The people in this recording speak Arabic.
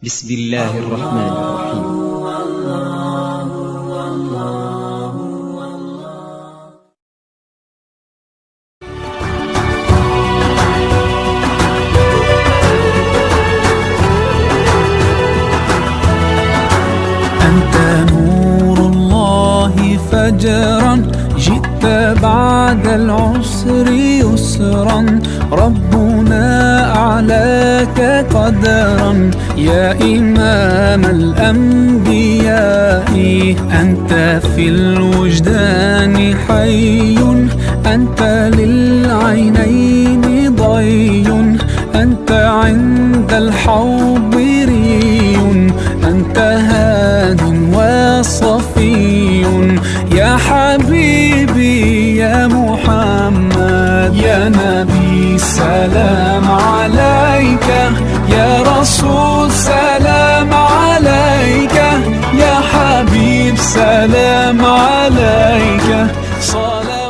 بسم الله الرحمن الرحيم. أنت نور الله فجرا، جئت بعد العسر يسرا، ربنا أعلاك قدرا يا إمام الأنبياء. أنت في الوجدان حي، أنت للعينين ضي، أنت عند الحوض ري، أنت هاد وصفي يا حبيبي يا محمد. يا نبي سلام عليك، يا رسول سلام عليك، يا حبيب سلام عليك. صلاة